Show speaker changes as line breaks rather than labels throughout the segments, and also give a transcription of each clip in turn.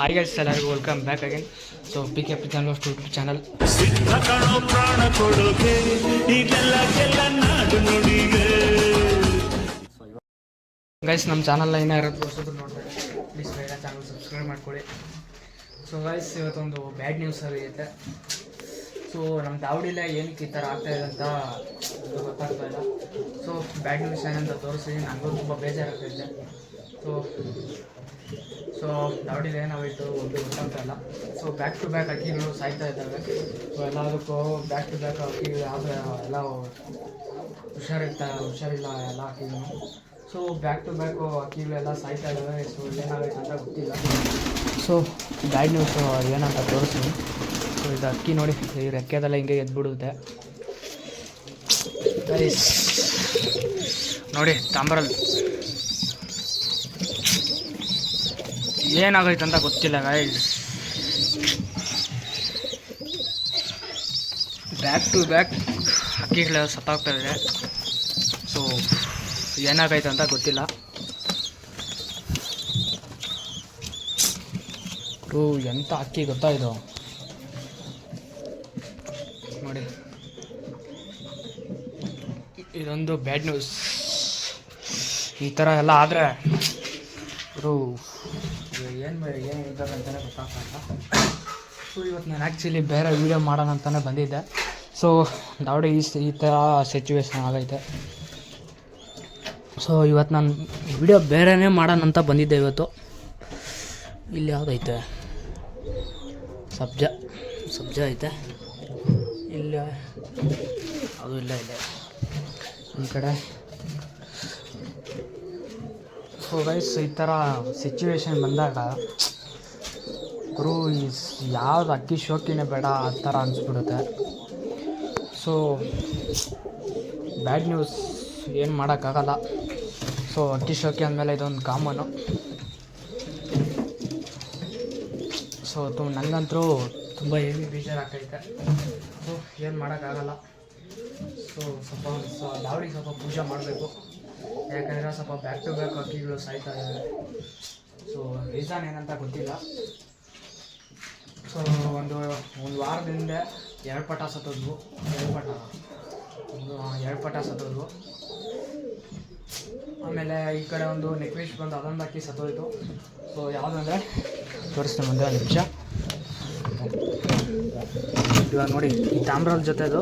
Hi guys, ಎಲ್ಲರಿಗೂ welcome back again. So P K YouTube channel. Guys, ನಮ್ಮ ಚಾನಲ್ನ ಇನ್ನೂ ಯಾರಾದ್ರು ಹೊಸಬ್ರು ನೋಡ್ತಾರೆ ಪ್ಲೀಸ್ ಬೇಗ ಚಾನಲ್ ಸಬ್ಸ್ಕ್ರೈಬ್ ಮಾಡ್ಕೊಳ್ಳಿ. ಸೊ ಗೈಸ್, ಇವತ್ತೊಂದು ಬ್ಯಾಡ್ ನ್ಯೂಸ್ ಐತೆ. ಸೊ ನಮ್ಮ ದಾವಡಿಲೇ ಏನಕ್ಕೆ ಈ ಥರ ಆಗ್ತಾಯಿದೆ ಅಂತ ಗೊತ್ತಾಗ್ತಾ ಇಲ್ಲ. ಸೊ ಬ್ಯಾಡ್ ನ್ಯೂಸ್ ಏನಂತ ತೋರಿಸಿ ನನಗೂ ತುಂಬ ಬೇಜಾರಾಗ್ತೈತೆ. ಸೊ ದಾವಡಿಲಿ ಏನಾಗೋಯ್ತು ಒಂದು ಗೊತ್ತಾಗ್ತಾ ಇಲ್ಲ. ಸೊ ಬ್ಯಾಕ್ ಟು ಬ್ಯಾಕ್ ಅಕ್ಕಿಗಳು ಸಾಯ್ತಾ ಇದ್ದಾವೆ. ಸೊ ಎಲ್ಲದಕ್ಕೂ ಬ್ಯಾಕ್ ಟು ಬ್ಯಾಕ್ ಅಕ್ಕಿಗಳು ಯಾವುದೇ ಎಲ್ಲ ಹುಷಾರಿಲ್ಲ ಎಲ್ಲ ಅಕ್ಕಿಗಳು. ಸೊ ಬ್ಯಾಕ್ ಟು ಬ್ಯಾಕು ಅಕ್ಕಿಗಳೆಲ್ಲ ಸಾಯ್ತಾ ಇದ್ದಾವೆ. ಸೊ ಏನಾಗೈತೆ ಅಂತ ಗೊತ್ತಿಲ್ಲ. ಸೊ ಬ್ಯಾಡ್ ನ್ಯೂಸ್ ಏನಂತ ತೋರಿಸ್ತೀನಿ. ಸೊ ಇದು ಅಕ್ಕಿ ನೋಡಿ, ಈ ರೆಕ್ಕೆದೆಲ್ಲ ಹಿಂಗೆ ಎದ್ಬಿಡುತ್ತೆ ಗೈಸ್. ನೋಡಿ ತಾಮ್ರಲ್ಲಿ ಏನಾಗೈತೆ ಅಂತ ಗೊತ್ತಿಲ್ಲ ಗೈಸ್. ಬ್ಯಾಕ್ ಟು ಬ್ಯಾಕ್ ಅಕ್ಕಿಗಳು ಸತ್ತಾಗ್ತಾ ಇದೆ. ಸೊ ಏನಾಗೈತೆ ಅಂತ ಗೊತ್ತಿಲ್ಲ. ಎಂಥ ಅಕ್ಕಿ ಗೊತ್ತಾ ಇದು ನೋಡಿ. ಇದೊಂದು ಬ್ಯಾಡ್ ನ್ಯೂಸ್. ಈ ಥರ ಎಲ್ಲ ಆದರೆ ಏನು ಹೇಳ್ತಾರೆ ಅಂತಲೇ ಗೊತ್ತಾಗ್ತಾ. ಸೊ ಇವತ್ತು ನಾನು ಆ್ಯಕ್ಚುಲಿ ಬೇರೆ ವೀಡಿಯೋ ಮಾಡೋಣ ಅಂತಲೇ ಬಂದಿದ್ದೆ. ಸೊ ದಾವಡಿ ಈ ಥರ ಸಿಚುವೇಶನ್ ಆಗೈತೆ. ಸೊ ಇವತ್ತು ನಾನು ವಿಡಿಯೋ ಬೇರೆನೇ ಮಾಡೋಣ ಅಂತ ಬಂದಿದ್ದೆ ಇವತ್ತು. ಇಲ್ಲಿ ಯಾವುದೈತೆ, ಸಬ್ಜಾ ಐತೆ ಇಲ್ಲ, ಅದು ಇಲ್ಲ ಇದೆ ಈ ಕಡೆ. ಸೊ ಗೈಸ್, ಈ ಥರ ಸಿಚುವೇಶನ್ ಬಂದಾಗ ಯಾವ್ದು ಅಕ್ಕಿ ಶೋಕಿನೇ ಬೇಡ ಆ ಥರ ಅನಿಸ್ಬಿಡುತ್ತೆ. ಸೊ ಬ್ಯಾಡ್ ನ್ಯೂಸ್ ಏನು ಮಾಡೋಕ್ಕಾಗಲ್ಲ. ಸೊ ಅಕ್ಕಿ ಶೋಕಿ ಅಂದಮೇಲೆ ಇದೊಂದು ಕಾಮನು. ಸೊ ನನಗಂತೂ ತುಂಬ ಹೆವಿ ಬೇಜಾರಾಗ್ತೈತೆ. ಸೊ ಏನು ಮಾಡೋಕ್ಕಾಗಲ್ಲ. ಸೊ ದಾವಡಿಗೆ ಸ್ವಲ್ಪ ಪೂಜೆ ಮಾಡಬೇಕು. ಯಾಕಂದರೆ ಸ್ವಲ್ಪ ಬ್ಯಾಕ್ ಟು ಬ್ಯಾಕ್ ಅಕ್ಕಿಗಳು ಸಾಯ್ತಾ ಇದ್ದಾವೆ. ಸೊ ರೀಸನ್ ಏನಂತ ಗೊತ್ತಿಲ್ಲ. ಸೊ ಒಂದು ವಾರದಿಂದ ಎರಡು ಪಟ ಸತ್ತೋದ್ವು. ಎರಡು ಪಟ ಸತ್ತೋದ್ವು. ಆಮೇಲೆ ಈ ಕಡೆ ಒಂದು ನೆಕ್ವಿಶ್ ಬಂದು ಅದೊಂದು ಅಕ್ಕಿ ಸತ್ತೋಯ್ತು. ಸೊ ಯಾವುದಂದರೆ ತೋರಿಸ್ತೀನಿ ಮುಂದೆ ಒಂದು ನಿಮಿಷ. ಇವಾಗ ನೋಡಿ, ಈ ತಾಮ್ರದ ಜೊತೆದು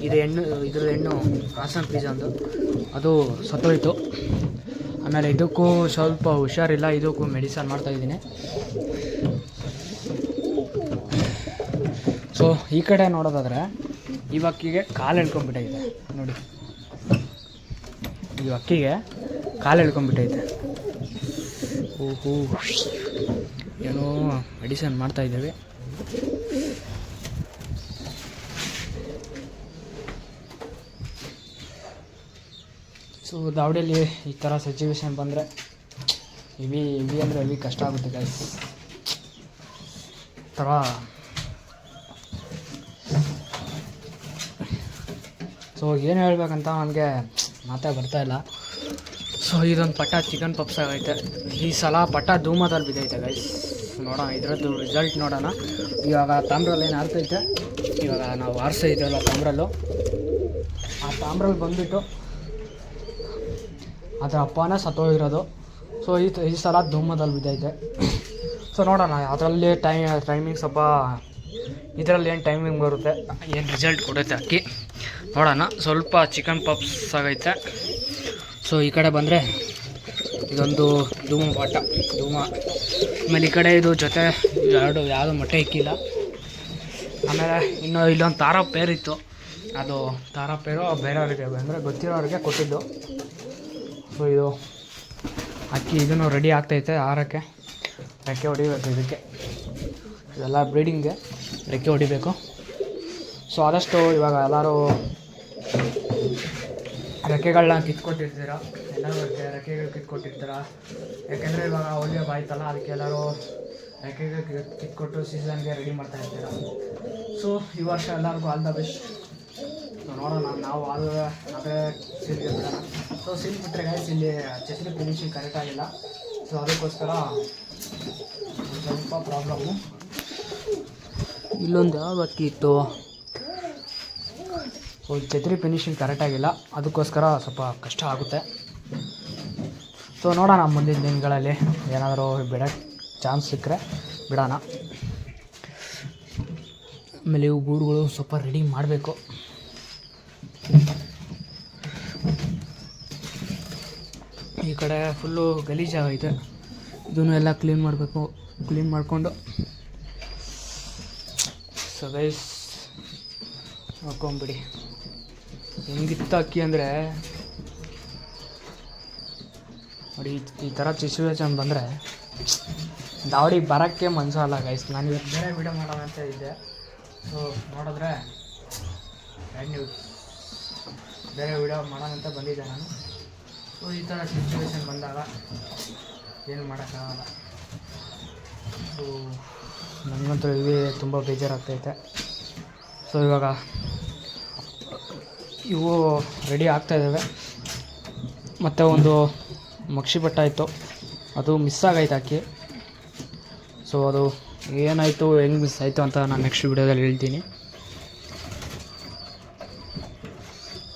ಇದ್ರ ಹೆಣ್ಣು ಕಾಸನ್ ಪಿಜ್ಜಾಂದು ಅದು ಸತ್ತೋಯ್ತು. ಆಮೇಲೆ ಇದಕ್ಕೂ ಸ್ವಲ್ಪ ಹುಷಾರಿಲ್ಲ, ಇದಕ್ಕೂ ಮೆಡಿಸನ್ ಮಾಡ್ತಾಯಿದ್ದೀನಿ. ಸೊ ಈ ಕಡೆ ನೋಡೋದಾದರೆ ಈ ಅಕ್ಕಿಗೆ ಕಾಲು ಎಳ್ಕೊಂಡ್ಬಿಟ್ಟೈತೆ ನೋಡಿ. ಈ ಅಕ್ಕಿಗೆ ಕಾಲು ಎಳ್ಕೊಂಡ್ಬಿಟ್ಟೈತೆ. ಏನೋ ಮೆಡಿಸನ್ ಮಾಡ್ತಾಯಿದ್ದೀವಿ. ಸೊ ದಾವಡಿಯಲ್ಲಿ ಈ ಥರ ಸಿಚುವೇಶನ್ ಬಂದರೆ ಹೆವಿ ಅಂದರೆ ಹೆವಿ ಕಷ್ಟ ಆಗುತ್ತೆ ಗೈಸ್. ಥರ ಸೊ ಏನು ಹೇಳ್ಬೇಕಂತ ನನಗೆ ಮಾತೇ ಬರ್ತಾಯಿಲ್ಲ. ಸೊ ಇದೊಂದು ಪಟ್ಟ ಚಿಕನ್ ಪಪ್ಸ್ ಆಗೈತೆ. ಈ ಸಲ ಪಟ್ಟ ಧೂಮದಲ್ಲಿ ಬಿದ್ದೈತೆ ಗೈಸ್. ನೋಡೋಣ ಇದರದ್ದು ರಿಸಲ್ಟ್ ನೋಡೋಣ. ಇವಾಗ ತಾಮ್ರಲ್ಲಿ ಏನು ಆರ್ತೈತೆ, ಇವಾಗ ನಾವು ಆರಿಸೈತಲ್ಲ ತಾಮ್ರಲ್ಲು, ಆ ತಾಮ್ರಲ್ಲಿ ಬಂದುಬಿಟ್ಟು ಅದರ ಅಪ್ಪನೇ ಸತ್ತೋಗಿರೋದು. ಸೊ ಈ ಸಲ ಧೂಮದಲ್ಲಿ ಬಿದ್ದೈತೆ. ಸೊ ನೋಡೋಣ ಅದರಲ್ಲಿ ಟೈಮಿಂಗ್ ಸ್ವಲ್ಪ ಇದರಲ್ಲಿ ಏನು ಟೈಮಿಂಗ್ ಬರುತ್ತೆ, ಏನು ರಿಸಲ್ಟ್ ಕೊಡುತ್ತೆ ಅಕ್ಕಿ ನೋಡೋಣ. ಸ್ವಲ್ಪ ಚಿಕನ್ ಪಪ್ಸ್ ಆಗೈತೆ. ಸೊ ಈ ಕಡೆ ಬಂದರೆ ಇದೊಂದು ಧೂಮ. ಆಮೇಲೆ ಈ ಕಡೆ ಇದು ಜೊತೆ ಯಾವುದೋ ಮೊಟ್ಟೆ ಇಕ್ಕಿಲ್ಲ. ಆಮೇಲೆ ಇಲ್ಲೊಂದು ತಾರಾ ಪೇರಿತ್ತು. ಅದು ತಾರಾ ಪೇರು ಬೇರೆಯವ್ರಿಗೆ ಅಂದರೆ ಗೊತ್ತಿರೋರಿಗೆ ಕೊಟ್ಟಿದ್ದು. ಸೊ ಇದು ಅಕ್ಕಿ ಇದನ್ನು ರೆಡಿ ಆಗ್ತೈತೆ ಆರಕ್ಕೆ. ರೆಕ್ಕೆ ಹೊಡಿಬೇಕು ಇದಕ್ಕೆ, ಇದೆಲ್ಲ ಬ್ರೀಡಿಂಗ್ಗೆ ರೆಕ್ಕೆ ಹೊಡಿಬೇಕು. ಸೊ ಆದಷ್ಟು ಇವಾಗ ಎಲ್ಲರೂ ರೆಕ್ಕೆಗಳನ್ನ ಕಿತ್ಕೊಟ್ಟಿರ್ತೀರ, ಎಲ್ಲರೂ ರೆಕ್ಕೆಗಳು ಕಿತ್ಕೊಟ್ಟಿರ್ತೀರ. ಯಾಕೆಂದರೆ ಇವಾಗ ಹೊಲಿಯೋ ಬಾಯ್ತಲ್ಲ, ಅದಕ್ಕೆ ಎಲ್ಲರೂ ರೆಕ್ಕೆಗಳು ಕಿತ್ಕೊಟ್ಟು ಸೀಸನ್ಗೆ ರೆಡಿ ಮಾಡ್ತಾ ಇರ್ತೀರ. ಸೊ ಈ ವರ್ಷ ಎಲ್ಲರಿಗೂ ಆಲ್ ದ ಬೆಸ್ಟ್. ನೋಡೋಣ, ನಾವು ಅದೇ ಸೀಲ್ಗೆ ಬಿಡೋಣ. ಸೊ ಸೀಲ್ ಬಿಟ್ಟರೆ ಗೈಸ್ ಇಲ್ಲಿ ಛತ್ರಿ ಫಿನಿಶಿಂಗ್ ಕರೆಕ್ಟಾಗಿಲ್ಲ. ಸೊ ಅದಕ್ಕೋಸ್ಕರ ಸ್ವಲ್ಪ ಪ್ರಾಬ್ಲಮ್ಮು. ಇಲ್ಲೊಂದು ಯಾವ ಅಕ್ಕಿ ಇತ್ತು, ಸೊ ಛತ್ರಿ ಫಿನಿಶಿಂಗ್ ಕರೆಕ್ಟಾಗಿಲ್ಲ, ಅದಕ್ಕೋಸ್ಕರ ಸ್ವಲ್ಪ ಕಷ್ಟ ಆಗುತ್ತೆ. ಸೊ ನೋಡೋಣ ಮುಂದಿನ ದಿನಗಳಲ್ಲಿ ಏನಾದರೂ ಬಿಡೋಕ್ಕೆ ಚಾನ್ಸ್ ಸಿಕ್ಕರೆ ಬಿಡೋಣ. ಆಮೇಲೆ ಇವು ಗೂಡುಗಳು ಸ್ವಲ್ಪ ರೆಡಿ ಮಾಡಬೇಕು. ಈ ಕಡೆ ಫುಲ್ಲು ಗಲೀಜಾಗೈತೆ, ಇದನ್ನು ಎಲ್ಲ ಕ್ಲೀನ್ ಮಾಡಬೇಕು. ಕ್ಲೀನ್ ಮಾಡಿಕೊಂಡು ಸೊ ಗೈಸ್ ಹಾಕೊಂಬಿಡಿ. ಹೆಂಗಿತ್ತು ಅಕ್ಕಿ ಅಂದರೆ ನೋಡಿ, ಈ ಥರ ಸಿಚುವೇಶನ್ ಬಂದರೆ ದಾವಡಿ ಬರೋಕ್ಕೆ ಮನಸ್ಸಲ್ಲ ಗೈಸ್. ನಾನು ಇವತ್ತು ಬೇರೆ ವೀಡಿಯೋ ಮಾಡೋಣ ಅಂತ ಇದ್ದೆ, ಸೊ ನೋಡಿದ್ರೆ ಬ್ಯಾಡ್ ನ್ಯೂಸ್, ಬೇರೆ ವೀಡಿಯೋ ಮಾಡೋಣ ಅಂತ ಬಂದಿದ್ದೆ ನಾನು. ಸೊ ಈ ಥರ ಸಿಚುವೇಶನ್ ಬಂದಾಗ ಏನು ಮಾಡೋಕ್ಕಾಗಲ್ಲ. ಸೊ ನನಗಂತೂ ಇವೇ ತುಂಬ ಬೇಜಾರಾಗ್ತೈತೆ. ಸೊ ಇವಾಗ ಇವು ರೆಡಿ ಆಗ್ತಾಯಿದ್ದಾವೆ. ಮತ್ತು ಒಂದು ಮಕ್ಷಿ ಬಟ್ಟ ಇತ್ತು, ಅದು ಮಿಸ್ ಆಗೈತೆ ಅಕ್ಕಿ. ಸೊ ಅದು ಏನಾಯಿತು, ಹೆಂಗೆ ಮಿಸ್ ಆಯಿತು ಅಂತ ನಾನು ನೆಕ್ಸ್ಟ್ ವೀಡಿಯೋದಲ್ಲಿ ಹೇಳ್ತೀನಿ.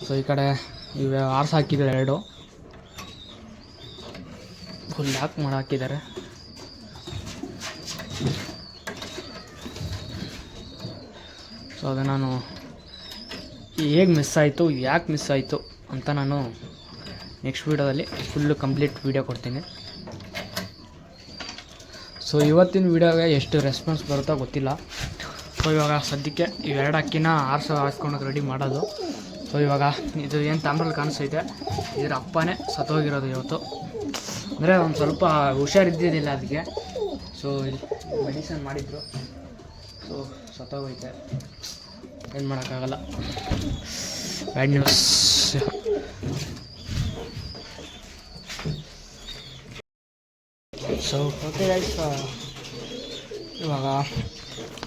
ಸೊ ಈ ಕಡೆ ಇವೆ ಆರ್ಸ್ ಹಾಕಿದ್ದಾರೆ, 2 ಫುಲ್ ಲಾಕ್ ಮಾಡಿ ಹಾಕಿದ್ದಾರೆ. ಸೊ ಅದು ನಾನು ಹೇಗೆ ಮಿಸ್ ಆಯಿತು, ಯಾಕೆ ಮಿಸ್ ಆಯಿತು ಅಂತ ನಾನು ನೆಕ್ಸ್ಟ್ ವೀಡಿಯೋದಲ್ಲಿ ಫುಲ್ಲು ಕಂಪ್ಲೀಟ್ ವೀಡಿಯೋ ಕೊಡ್ತೀನಿ. ಸೊ ಇವತ್ತಿನ ವೀಡಿಯೋಗೆ ಎಷ್ಟು ರೆಸ್ಪಾನ್ಸ್ ಬರುತ್ತೋ ಗೊತ್ತಿಲ್ಲ. ಸೊ ಇವಾಗ ಸದ್ಯಕ್ಕೆ ಇವೆರಡು ಅಕ್ಕಿನ ಹಾರಿಸ್ಕೊಂಡು ರೆಡಿ ಮಾಡೋದು. ಸೊ ಇವಾಗ ಇದು ಏನು ತಾಮ್ರಲ್ಲಿ ಕಾಣಿಸ್ತೈತೆ, ಇದರ ಅಪ್ಪನೇ ಸತ್ತೋಗಿರೋದು ಇವತ್ತು. ಅಂದರೆ ಒಂದು ಸ್ವಲ್ಪ ಹುಷಾರಿದ್ದಿದ್ದಿಲ್ಲ ಅದಕ್ಕೆ. ಸೊ ಇಲ್ಲಿ ಮೆಡಿಸನ್ ಮಾಡಿದ್ರು, ಸೊ ಸತ್ತೋಗೈತೆ, ಏನು ಮಾಡೋಕ್ಕಾಗಲ್ಲ. Bad news. So okay guys, ಇವಾಗ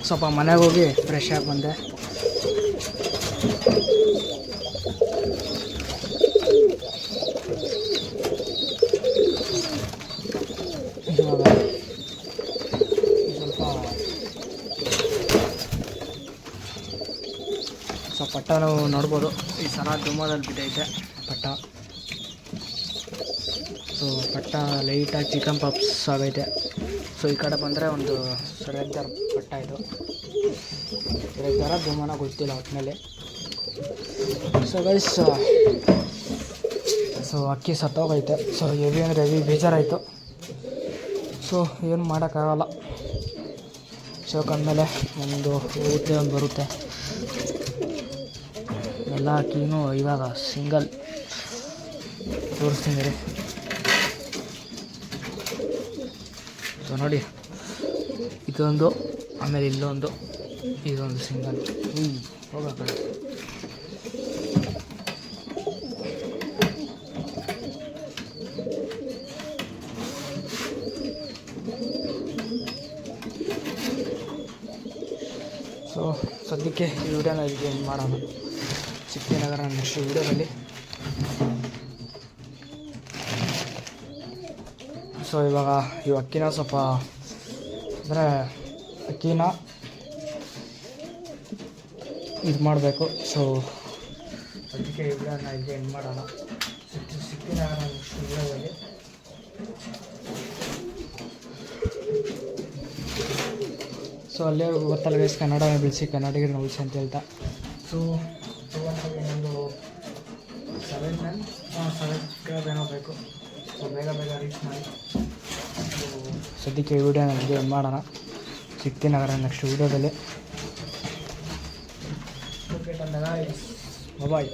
ಸ್ವಲ್ಪ ಮನೆಗೆ ಹೋಗಿ ಫ್ರೆಶ್ ಆಗಿ ಬಂದೆ. ಇವಾಗ ಸೊ ಪಟ್ಟ ನಾವು ನೋಡ್ಬೋದು, ಈ ಸಲ ಧೂಮದಲ್ಲಿ ಬಿದ್ದೈತೆ ಪಟ್ಟ. ಸೊ ಪಟ್ಟ ಲೈಟಾಗಿ ಚಿಕನ್ ಪಾಪ್ಸ್ ಆಗೈತೆ. ಸೊ ಈ ಕಡೆ ಬಂದರೆ ಒಂದು ರೆಗ್ಯುಲರ್ ಪಟ್ಟ, ಇದು ರೆಗ್ಯುಲರ್ ಧೂಮನ ಗೊತ್ತಿಲ್ಲ ಒಟ್ಟಿನಲ್ಲಿ. ಸೊ ಗೈಸ್, ಸೊ ಅಕ್ಕಿ ಸತ್ತೋಗೈತೆ. ಸೊ ಹೆವಿ ಅಂದರೆ ಹೆವಿ ಬೇಜಾರಾಯಿತು. ಸೊ ಏನು ಮಾಡೋಕ್ಕಾಗಲ್ಲ. ಚೌಕಂದಮೇಲೆ ಒಂದು ಊಟ ಬರುತ್ತೆ. ಎಲ್ಲ ಅಕ್ಕಿನೂ ಇವಾಗ ಸಿಂಗಲ್ ತೋರಿಸ್ತೀನಿ ರೀ. ಸೊ ನೋಡಿ, ಇದೊಂದು, ಆಮೇಲೆ ಇಲ್ಲೊಂದು, ಇದೊಂದು ಸಿಂಗಲ್. ಹೋಗಕ್ಕ ಸೊ ಸದ್ಯಕ್ಕೆ ಈ ವಿಡಿಯೋನ ಇಲ್ಲಿಗೆ ಎಂಡ್ ಮಾಡೋಣ. ಸಿಕ್ತಿನಗರ ನೆಕ್ಸ್ಟ್ ವಿಡಿಯೋದಲ್ಲಿ. ಸೊ ಇವಾಗ ಈ ಅಕ್ಕಿನ ಸ್ವಲ್ಪ ಅಂದರೆ ಅಕ್ಕಿನ ಇದು ಮಾಡಬೇಕು. ಸೊ ಅದಕ್ಕೆ ಈ ವಿಡಿಯೋನ ಇಲ್ಲಿಗೆ ಎಂಡ್ ಮಾಡೋಣ. ಸಿಕ್ತಿನಗರ ನೆಕ್ಸ್ಟ್ ವಿಡಿಯೋದಲ್ಲಿ. ಸೊ ಅಲ್ಲೇ ಗೊತ್ತಲ್ಲ ಗೈಸ್, ಕನ್ನಡನ ಬೆಳೆಸಿ ಕನ್ನಡಿಗರನ್ನ ಉಳಿಸಿ ಅಂತ ಹೇಳ್ತಾ. ಸೊ ಒಂದು 7 ಸಬ್ಸ್ಕ್ರೈಬ್ ಏನೋ ಬೇಕು. ಸೊ ಬೇಗ ರೀಚ್ ಮಾಡಿ. ಸೊ ಸದ್ಯಕ್ಕೆ ಈ ವಿಡಿಯೋನ ಇಲ್ಲಿಗೆ ಎಂಡ್ ಮಾಡೋಣ. ಸಿಕ್ತಿನಗರ ನೆಕ್ಸ್ಟ್ ವಿಡಿಯೋದಲ್ಲಿ. ಓಕೆ ತಂದಾಗ ಬಾಯ್.